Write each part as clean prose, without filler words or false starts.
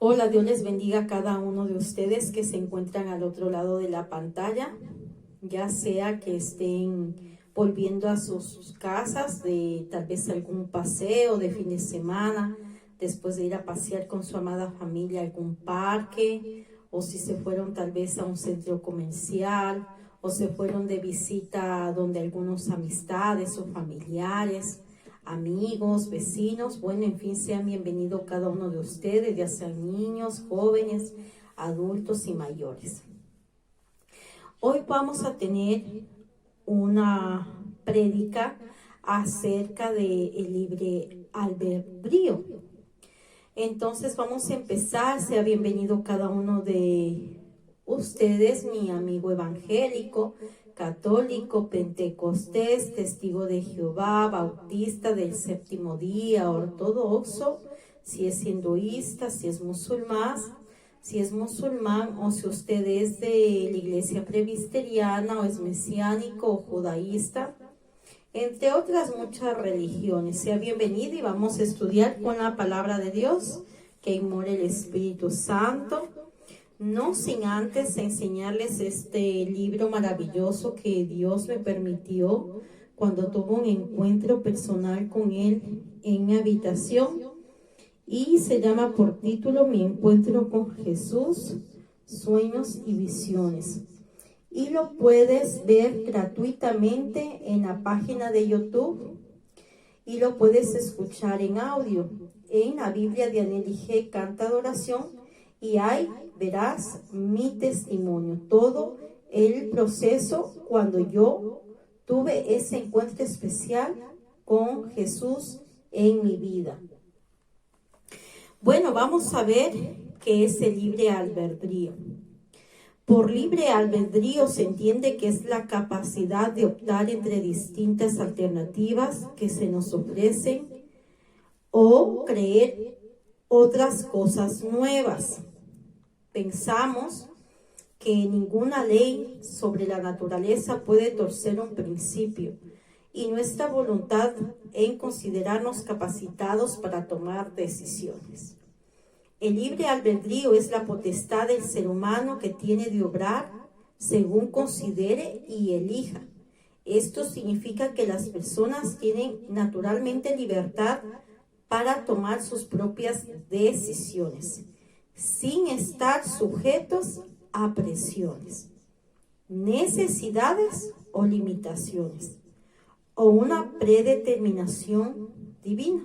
Hola, Dios les bendiga a cada uno de ustedes que se encuentran al otro lado de la pantalla, ya sea que estén volviendo a sus casas de tal vez algún paseo de fin de semana, después de ir a pasear con su amada familia a algún parque, o si se fueron tal vez a un centro comercial, o se fueron de visita donde algunos amistades o familiares, amigos, vecinos, bueno, en fin, sean bienvenidos cada uno de ustedes, ya sean niños, jóvenes, adultos y mayores. Hoy vamos a tener una prédica acerca del libre albedrío. Entonces vamos a empezar, sea bienvenido cada uno de ustedes, mi amigo evangélico, católico, pentecostés, testigo de Jehová, bautista del séptimo día, ortodoxo, si es hinduista, si es musulmán o si usted es de la iglesia presbiteriana o es mesiánico o judaísta, entre otras muchas religiones. Sea bienvenido y vamos a estudiar con la palabra de Dios que inmore el Espíritu Santo. No sin antes enseñarles este libro maravilloso que Dios me permitió cuando tuve un encuentro personal con Él en mi habitación, y se llama por título Mi encuentro con Jesús, sueños y visiones. Y lo puedes ver gratuitamente en la página de YouTube y lo puedes escuchar en audio en la Biblia de Aneli G. Canta Adoración, y ahí verás mi testimonio, todo el proceso cuando yo tuve ese encuentro especial con Jesús en mi vida. Bueno, vamos a ver qué es el libre albedrío. Por libre albedrío se entiende que es la capacidad de optar entre distintas alternativas que se nos ofrecen o creer otras cosas nuevas. Pensamos que ninguna ley sobre la naturaleza puede torcer un principio y nuestra voluntad en considerarnos capacitados para tomar decisiones. El libre albedrío es la potestad del ser humano que tiene de obrar según considere y elija. Esto significa que las personas tienen naturalmente libertad para tomar sus propias decisiones, sin estar sujetos a presiones, necesidades o limitaciones, o una predeterminación divina.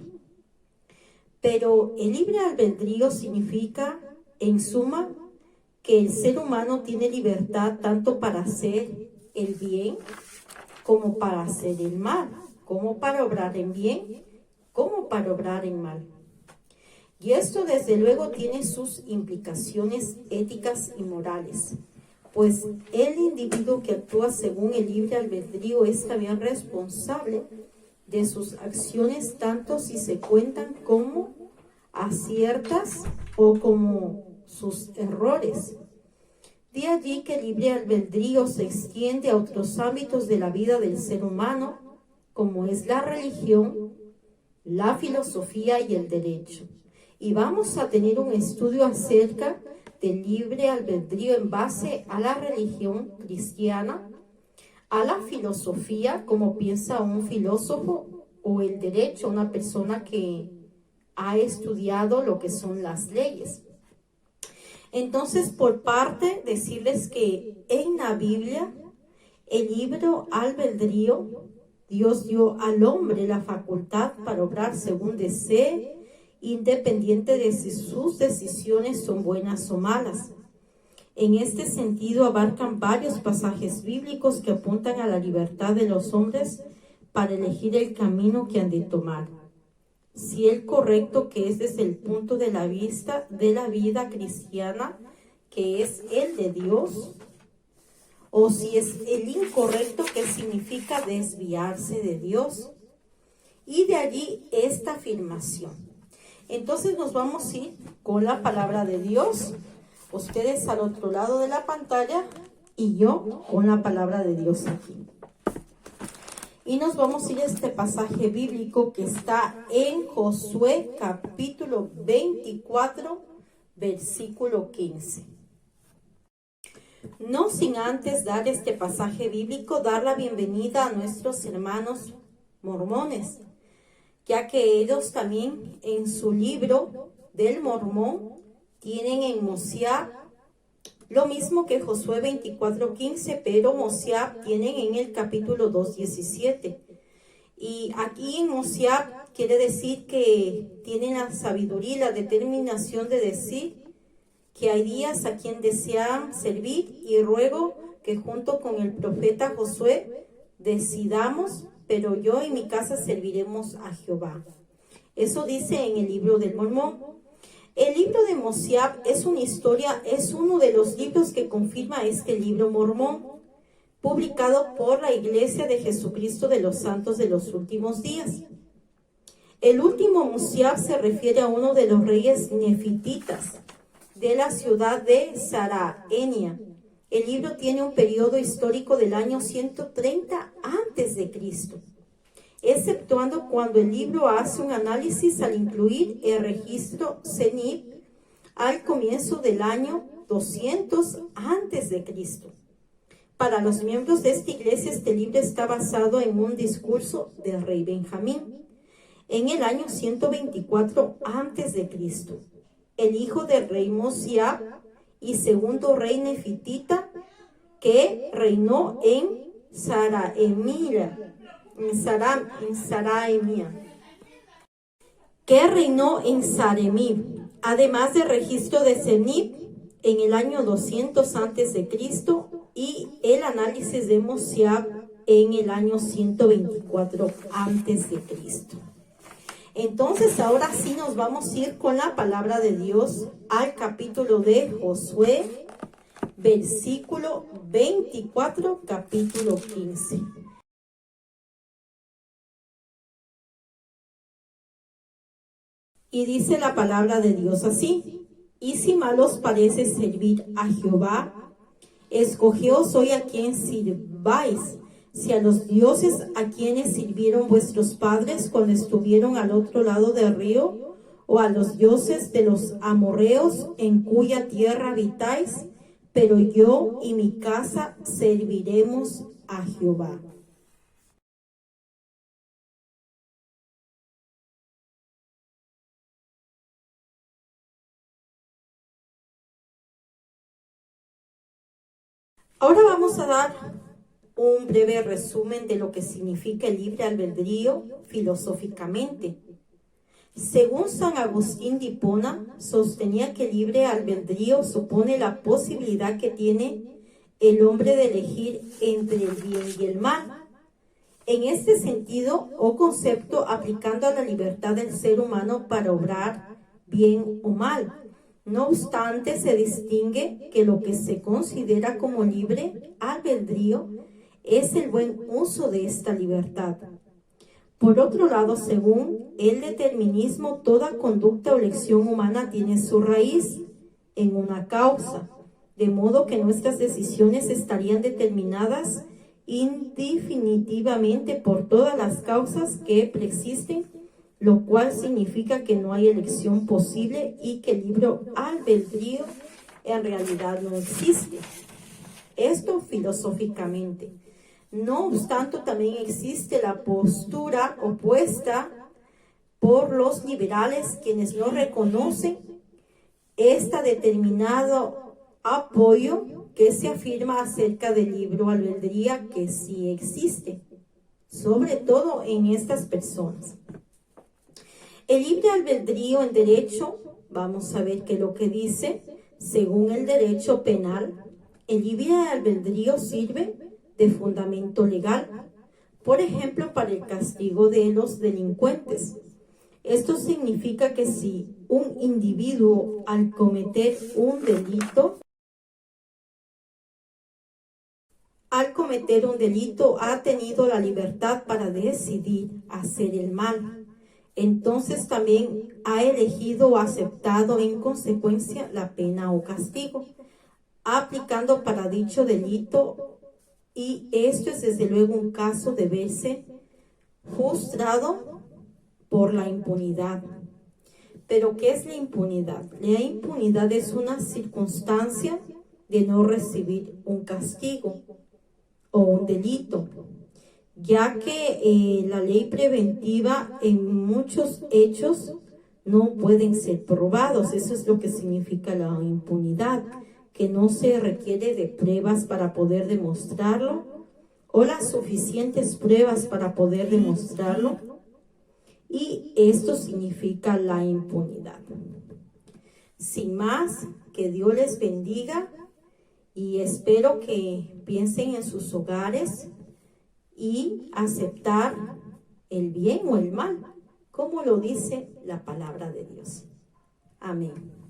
Pero el libre albedrío significa, en suma, que el ser humano tiene libertad tanto para hacer el bien como para hacer el mal, como para obrar en bien, como para obrar en mal. Y esto desde luego tiene sus implicaciones éticas y morales, pues el individuo que actúa según el libre albedrío es también responsable de sus acciones, tanto si se cuentan como aciertas o como sus errores. De allí que el libre albedrío se extiende a otros ámbitos de la vida del ser humano, como es la religión, la filosofía y el derecho. Y vamos a tener un estudio acerca del libre albedrío en base a la religión cristiana, a la filosofía, como piensa un filósofo, o el derecho, una persona que ha estudiado lo que son las leyes. Entonces, por parte, decirles que en la Biblia, el libre albedrío, Dios dio al hombre la facultad para obrar según desee, independiente de si sus decisiones son buenas o malas. En este sentido, abarcan varios pasajes bíblicos que apuntan a la libertad de los hombres para elegir el camino que han de tomar. Si el correcto, que es desde el punto de la vista de la vida cristiana, que es el de Dios, o si es el incorrecto, que significa desviarse de Dios. Y de allí esta afirmación. Entonces nos vamos a ir con la palabra de Dios, ustedes al otro lado de la pantalla y yo con la palabra de Dios aquí. Y nos vamos a ir a este pasaje bíblico que está en Josué capítulo 24, versículo 15. No sin antes dar este pasaje bíblico, dar la bienvenida a nuestros hermanos mormones, ya que ellos también en su libro del Mormón tienen en Mosiah lo mismo que Josué 24:15, pero Mosiah tienen en el capítulo 2:17. Y aquí en Mosiah quiere decir que tienen la sabiduría y la determinación de decir que hay días a quien desean servir, y ruego que junto con el profeta Josué decidamos, pero yo y mi casa serviremos a Jehová. Eso dice en el libro del Mormón. El libro de Mosiah es una historia, es uno de los libros que confirma este libro mormón, publicado por la Iglesia de Jesucristo de los Santos de los Últimos Días. El último Mosiah se refiere a uno de los reyes nefititas de la ciudad de Saraenia. El libro tiene un periodo histórico del año 130 a.C., exceptuando cuando el libro hace un análisis al incluir el registro Zenit al comienzo del año 200 a.C. Para los miembros de esta iglesia, este libro está basado en un discurso del rey Benjamín en el año 124 a.C. El hijo del rey Mosiah y segundo rey nefitita que reinó en Saraemia, además del registro de Zenit en el año 200 a.C. y el análisis de Mosiah en el año 124 a.C. Entonces, ahora sí nos vamos a ir con la palabra de Dios al capítulo de Josué, versículo 24, capítulo 15. Y dice la palabra de Dios así: y si mal os parece servir a Jehová, escogeos hoy a quien sirváis, si a los dioses a quienes sirvieron vuestros padres cuando estuvieron al otro lado del río, o a los dioses de los amorreos en cuya tierra habitáis, pero yo y mi casa serviremos a Jehová. Ahora vamos a dar un breve resumen de lo que significa el libre albedrío filosóficamente. Según San Agustín de Hipona, sostenía que el libre albedrío supone la posibilidad que tiene el hombre de elegir entre el bien y el mal. En este sentido o concepto, aplicando a la libertad del ser humano para obrar bien o mal. No obstante, se distingue que lo que se considera como libre albedrío es el buen uso de esta libertad. Por otro lado, según el determinismo, toda conducta o elección humana tiene su raíz en una causa, de modo que nuestras decisiones estarían determinadas indefinitivamente por todas las causas que preexisten, lo cual significa que no hay elección posible y que el libre albedrío en realidad no existe. Esto filosóficamente. No obstante, también existe la postura opuesta por los liberales, quienes no reconocen este determinado apoyo que se afirma acerca del libre albedrío, que sí existe, sobre todo en estas personas. El libre albedrío en derecho, vamos a ver qué es lo que dice. Según el derecho penal, el libre albedrío sirve de fundamento legal, por ejemplo, para el castigo de los delincuentes. Esto significa que si un individuo al cometer un delito ha tenido la libertad para decidir hacer el mal, entonces también ha elegido o aceptado en consecuencia la pena o castigo, aplicando para dicho delito, y esto es desde luego un caso de verse frustrado por la impunidad. Pero ¿qué es la impunidad? La impunidad es una circunstancia de no recibir un castigo o un delito, ya que la ley preventiva en muchos hechos no pueden ser probados. Eso es lo que significa la impunidad, que no se requiere de pruebas para poder demostrarlo, o las suficientes pruebas para poder demostrarlo, y esto significa la impunidad. Sin más, que Dios les bendiga y espero que piensen en sus hogares y aceptar el bien o el mal, como lo dice la palabra de Dios. Amén.